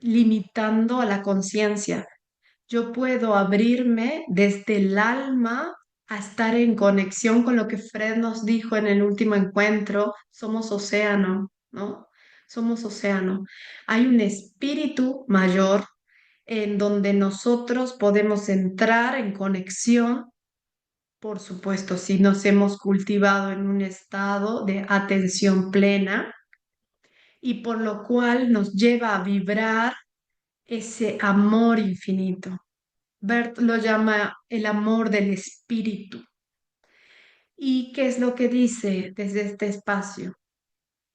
limitando a la conciencia. Yo puedo abrirme desde el alma a estar en conexión con lo que Fred nos dijo en el último encuentro, somos océano, ¿no? Somos océano. Hay un espíritu mayor en donde nosotros podemos entrar en conexión, por supuesto, si nos hemos cultivado en un estado de atención plena y por lo cual nos lleva a vibrar ese amor infinito. Bert lo llama el amor del espíritu. ¿Y qué es lo que dice desde este espacio?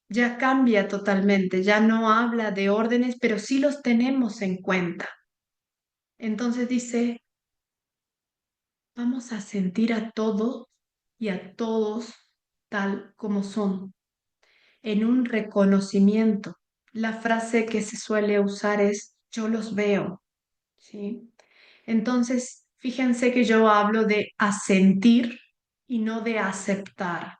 Ya cambia totalmente, ya no habla de órdenes, pero sí los tenemos en cuenta. Entonces dice, vamos a sentir a todos y a todos tal como son, en un reconocimiento. La frase que se suele usar es, yo los veo, ¿sí? Entonces, fíjense que yo hablo de asentir y no de aceptar,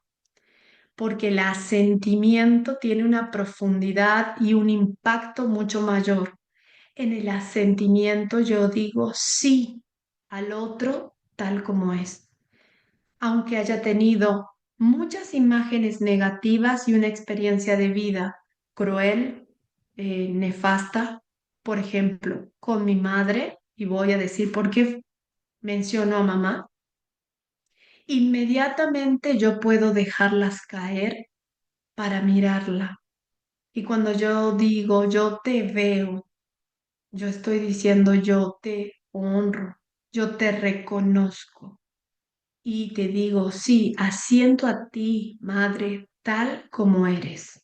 porque el asentimiento tiene una profundidad y un impacto mucho mayor. En el asentimiento yo digo sí al otro tal como es, aunque haya tenido muchas imágenes negativas y una experiencia de vida cruel, nefasta, por ejemplo, con mi madre, y voy a decir por qué menciono a mamá, inmediatamente yo puedo dejarlas caer para mirarla. Y cuando yo digo yo te veo, yo estoy diciendo yo te honro, yo te reconozco y te digo, sí, asiento a ti, madre, tal como eres.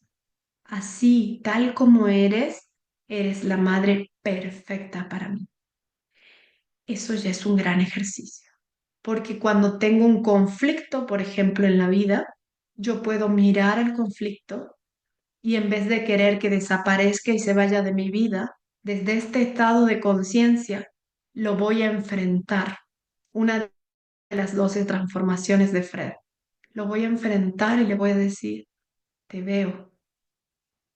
Así, tal como eres, eres la madre perfecta para mí. Eso ya es un gran ejercicio. Porque cuando tengo un conflicto, por ejemplo, en la vida, yo puedo mirar el conflicto y en vez de querer que desaparezca y se vaya de mi vida, desde este estado de conciencia lo voy a enfrentar. Una de las 12 transformaciones de Fred. Lo voy a enfrentar y le voy a decir, te veo,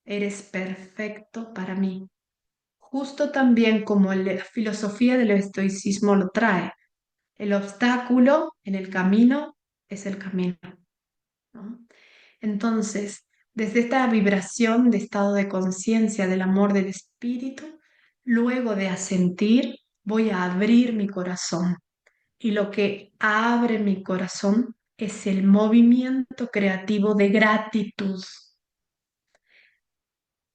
eres perfecto para mí. Justo también como la filosofía del estoicismo lo trae. El obstáculo en el camino es el camino, ¿no? Entonces, desde esta vibración de estado de conciencia del amor del espíritu, luego de asentir, voy a abrir mi corazón. Y lo que abre mi corazón es el movimiento creativo de gratitud.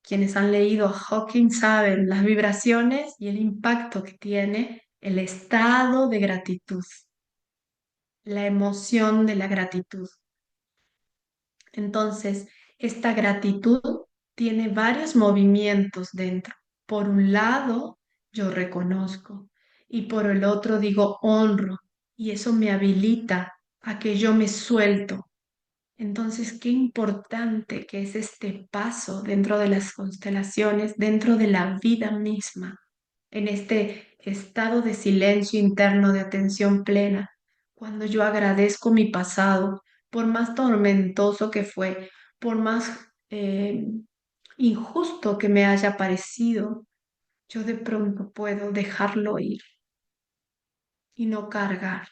Quienes han leído a Hawking saben las vibraciones y el impacto que tiene el estado de gratitud, la emoción de la gratitud. Entonces, esta gratitud tiene varios movimientos dentro. Por un lado, yo reconozco y por el otro digo honro y eso me habilita a que yo me suelto. Entonces, qué importante que es este paso dentro de las constelaciones, dentro de la vida misma, en este estado de silencio interno, de atención plena, cuando yo agradezco mi pasado, por más tormentoso que fue, por más injusto que me haya parecido, yo de pronto puedo dejarlo ir y no cargar.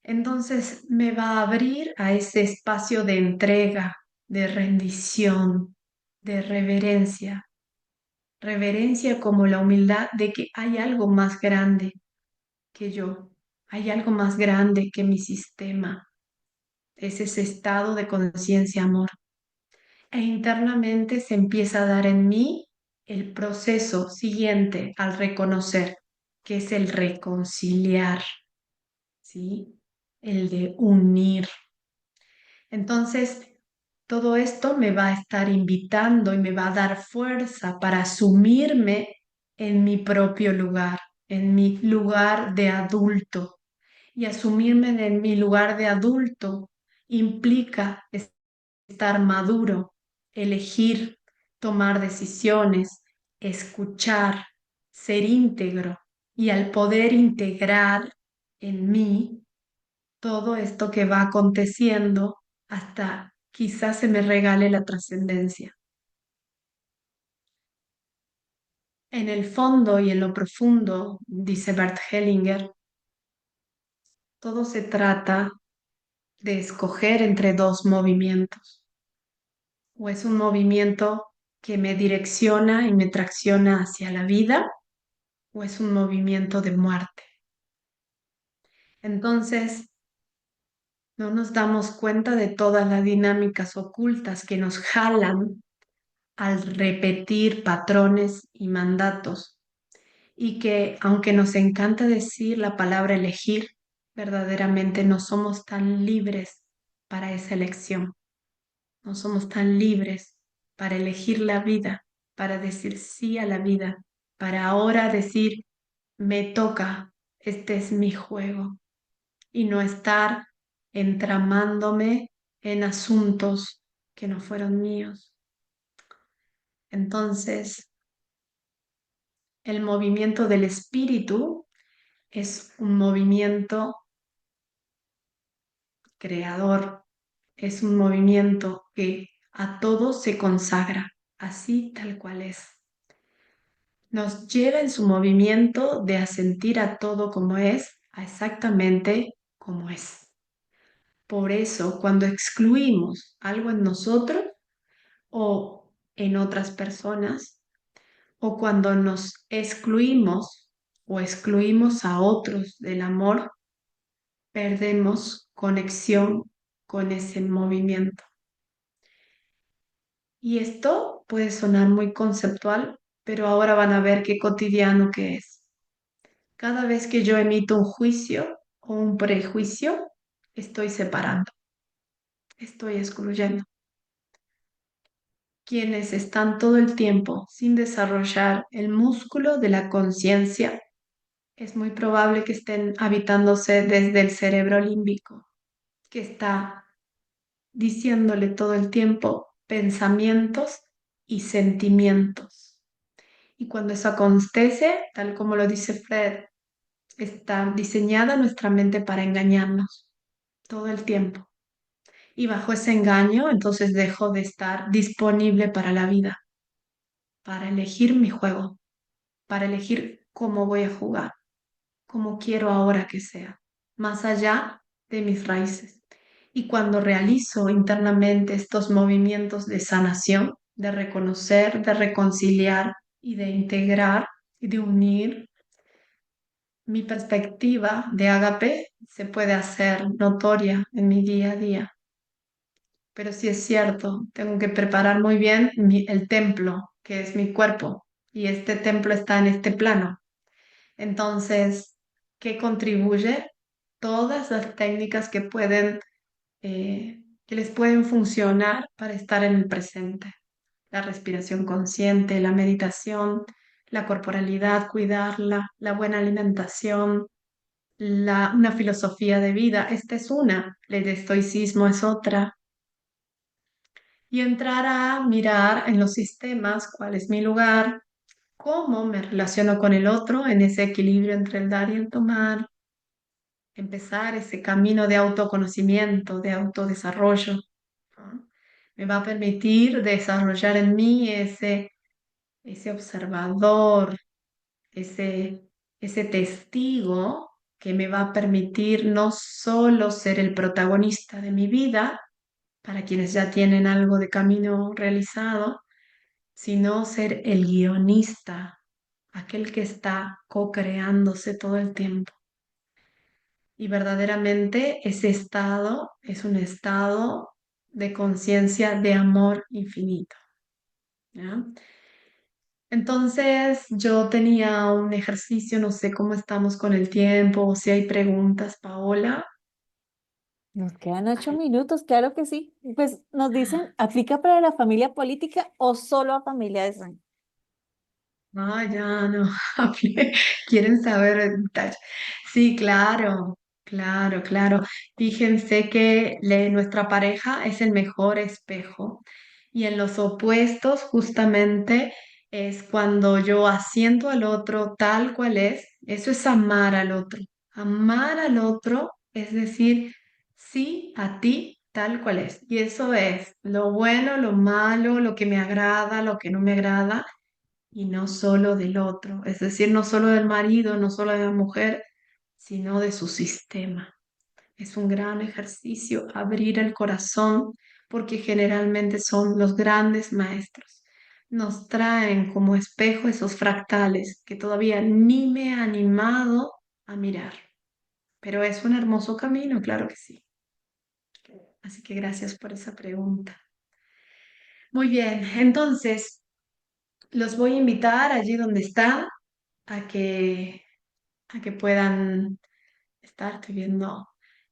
Entonces me va a abrir a ese espacio de entrega, de rendición, de reverencia. Reverencia como la humildad de que hay algo más grande que yo, hay algo más grande que mi sistema. Es ese estado de conciencia, amor. E internamente se empieza a dar en mí el proceso siguiente al reconocer, que es el reconciliar, ¿sí? El de unir. Entonces, todo esto me va a estar invitando y me va a dar fuerza para asumirme en mi propio lugar, en mi lugar de adulto. Y asumirme en mi lugar de adulto implica estar maduro, elegir, tomar decisiones, escuchar, ser íntegro. Y al poder integrar en mí todo esto que va aconteciendo hasta quizás se me regale la trascendencia. En el fondo y en lo profundo, dice Bert Hellinger, todo se trata de escoger entre dos movimientos. O es un movimiento que me direcciona y me tracciona hacia la vida, o es un movimiento de muerte. Entonces, no nos damos cuenta de todas las dinámicas ocultas que nos jalan al repetir patrones y mandatos y que aunque nos encanta decir la palabra elegir, verdaderamente no somos tan libres para esa elección, no somos tan libres para elegir la vida, para decir sí a la vida, para ahora decir me toca, este es mi juego y no estar entramándome en asuntos que no fueron míos. Entonces, el movimiento del espíritu es un movimiento creador, es un movimiento que a todo se consagra, así tal cual es. Nos lleva en su movimiento de asentir a todo como es, a exactamente como es. Por eso, cuando excluimos algo en nosotros o en otras personas, o cuando nos excluimos o excluimos a otros del amor, perdemos conexión con ese movimiento. Y esto puede sonar muy conceptual, pero ahora van a ver qué cotidiano que es. Cada vez que yo emito un juicio o un prejuicio, estoy separando, estoy excluyendo. Quienes están todo el tiempo sin desarrollar el músculo de la conciencia, es muy probable que estén habitándose desde el cerebro límbico, que está diciéndole todo el tiempo, pensamientos y sentimientos. Y cuando eso acontece, tal como lo dice Fred, está diseñada nuestra mente para engañarnos todo el tiempo. Y bajo ese engaño, entonces dejo de estar disponible para la vida, para elegir mi juego, para elegir cómo voy a jugar, cómo quiero ahora que sea, más allá de mis raíces. Y cuando realizo internamente estos movimientos de sanación, de reconocer, de reconciliar y de integrar y de unir, mi perspectiva de Agape se puede hacer notoria en mi día a día. Pero sí es cierto, tengo que preparar muy bien el templo, que es mi cuerpo, y este templo está en este plano. Entonces, ¿qué contribuye? Todas las técnicas que que les pueden funcionar para estar en el presente. La respiración consciente, la meditación, la corporalidad, cuidarla, la buena alimentación, una filosofía de vida. Esta es una, el estoicismo es otra. Y entrar a mirar en los sistemas cuál es mi lugar, cómo me relaciono con el otro en ese equilibrio entre el dar y el tomar, empezar ese camino de autoconocimiento, de autodesarrollo, ¿no? Me va a permitir desarrollar en mí ese observador, ese, ese testigo que me va a permitir no solo ser el protagonista de mi vida, para quienes ya tienen algo de camino realizado, sino ser el guionista, aquel que está co-creándose todo el tiempo. Y verdaderamente ese estado es un estado de conciencia de amor infinito, ¿ya? Entonces yo tenía un ejercicio, no sé cómo estamos con el tiempo o si hay preguntas, Paola. Nos quedan 8 minutos, claro que sí. Pues nos dicen, ¿aplica para la familia política o solo a familia de sangre? Ah, ya no, quieren saber el detalle. Sí, claro, claro, claro. Fíjense que nuestra pareja es el mejor espejo y en los opuestos justamente es cuando yo asiento al otro tal cual es, eso es amar al otro. Amar al otro es decir sí a ti tal cual es. Y eso es lo bueno, lo malo, lo que me agrada, lo que no me agrada y no solo del otro, es decir, no solo del marido, no solo de la mujer, sino de su sistema. Es un gran ejercicio abrir el corazón porque generalmente son los grandes maestros. Nos traen como espejo esos fractales que todavía ni me he animado a mirar, pero es un hermoso camino, claro que sí. Así que gracias por esa pregunta. Muy bien, entonces los voy a invitar allí donde están a que puedan estar, estoy viendo,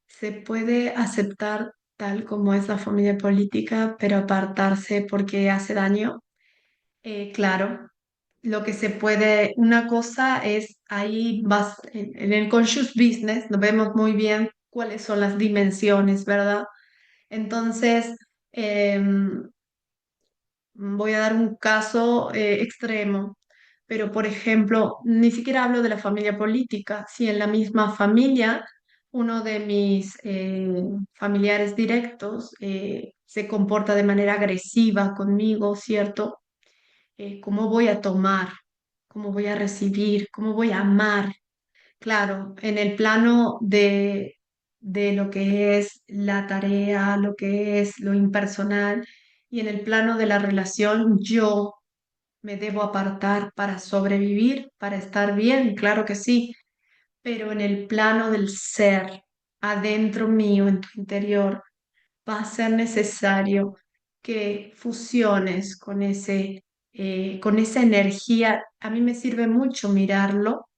se puede aceptar tal como es la familia política, pero apartarse porque hace daño. Claro, lo que se puede, una cosa es ahí vas en el conscious business, nos vemos muy bien cuáles son las dimensiones, ¿verdad? Entonces, voy a dar un caso extremo, pero por ejemplo, ni siquiera hablo de la familia política. Si en la misma familia uno de mis familiares directos se comporta de manera agresiva conmigo, ¿cierto? ¿Cómo voy a tomar? ¿Cómo voy a recibir? ¿Cómo voy a amar? Claro, en el plano de lo que es la tarea, lo que es lo impersonal, y en el plano de la relación, yo me debo apartar para sobrevivir, para estar bien, claro que sí, pero en el plano del ser, adentro mío, en tu interior, va a ser necesario que fusiones con esa energía. A mí me sirve mucho mirarlo,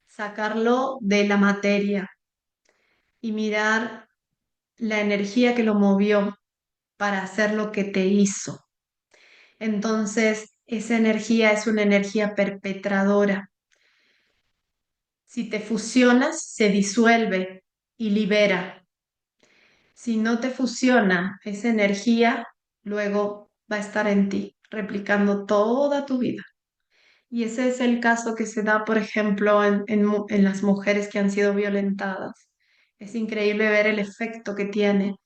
sacarlo de la materia y mirar la energía que lo movió para hacer lo que te hizo. Entonces, esa energía es una energía perpetradora. Si te fusionas, se disuelve y libera. Si no te fusiona esa energía, luego va a estar en ti, replicando toda tu vida. Y ese es el caso que se da, por ejemplo, en las mujeres que han sido violentadas. Es increíble ver el efecto que tiene,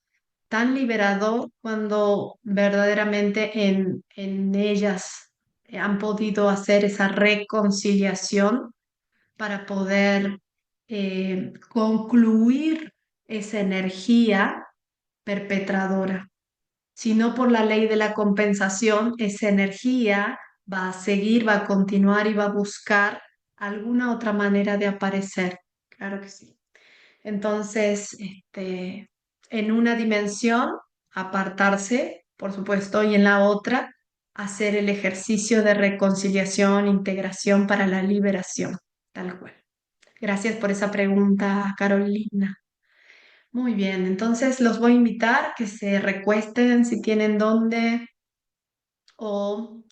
tan liberador cuando verdaderamente en ellas han podido hacer esa reconciliación para poder concluir esa energía perpetradora. Si no por la ley de la compensación, esa energía va a seguir, va a continuar y va a buscar alguna otra manera de aparecer. Claro que sí. Entonces, en una dimensión, apartarse, por supuesto, y en la otra, hacer el ejercicio de reconciliación, integración para la liberación, tal cual. Gracias por esa pregunta, Carolina. Muy bien, entonces los voy a invitar que se recuesten si tienen dónde o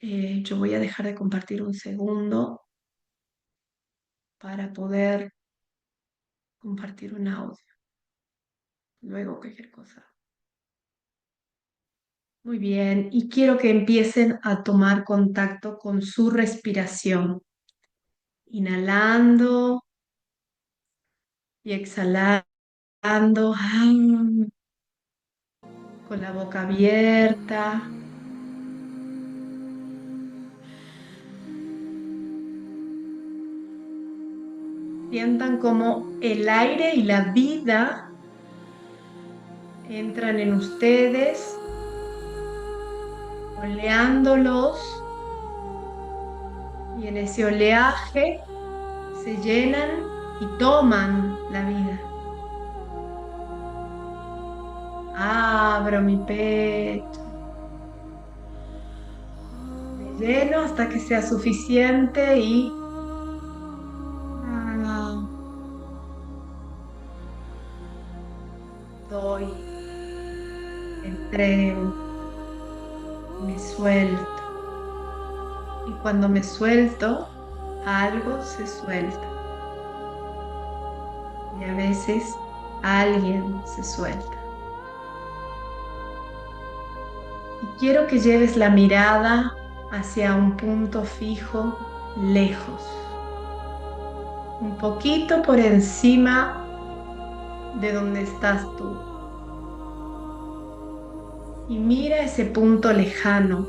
yo voy a dejar de compartir un segundo para poder compartir un audio. Luego cualquier cosa. Muy bien, y quiero que empiecen a tomar contacto con su respiración, inhalando y exhalando, con la boca abierta. Sientan como el aire y la vida entran en ustedes, oleándolos, y en ese oleaje se llenan y toman la vida. Abro mi pecho, me lleno hasta que sea suficiente y doy, entrego, me suelto. Y cuando me suelto, algo se suelta. Y a veces alguien se suelta. Y quiero que lleves la mirada hacia un punto fijo, lejos, un poquito por encima de donde estás tú. Y mira ese punto lejano,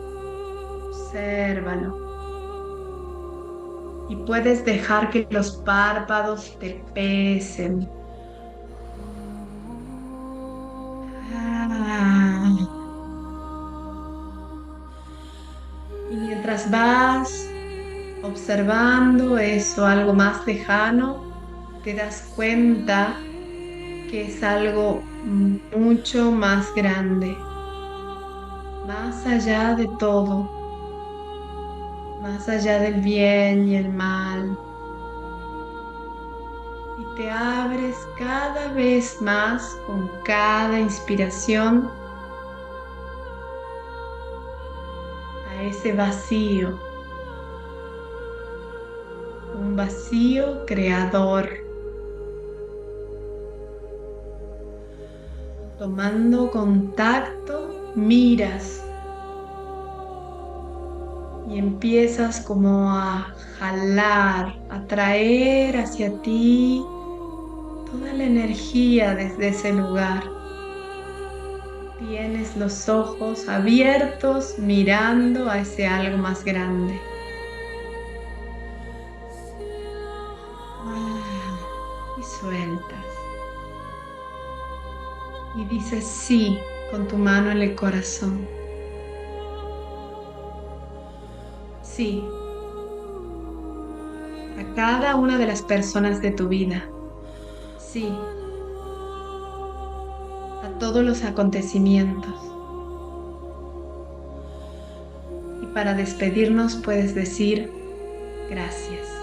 obsérvalo. Y puedes dejar que los párpados te pesen. Y mientras vas observando eso, algo más lejano, te das cuenta que es algo mucho más grande, más allá de todo, más allá del bien y el mal. Y te abres cada vez más con cada inspiración a ese vacío, un vacío creador. Tomando contacto, miras y empiezas como a jalar, a traer hacia ti toda la energía desde ese lugar. Tienes los ojos abiertos mirando a ese algo más grande. Y sueltas. Y dices sí con tu mano en el corazón. Sí. A cada una de las personas de tu vida. Sí. A todos los acontecimientos. Y para despedirnos puedes decir gracias.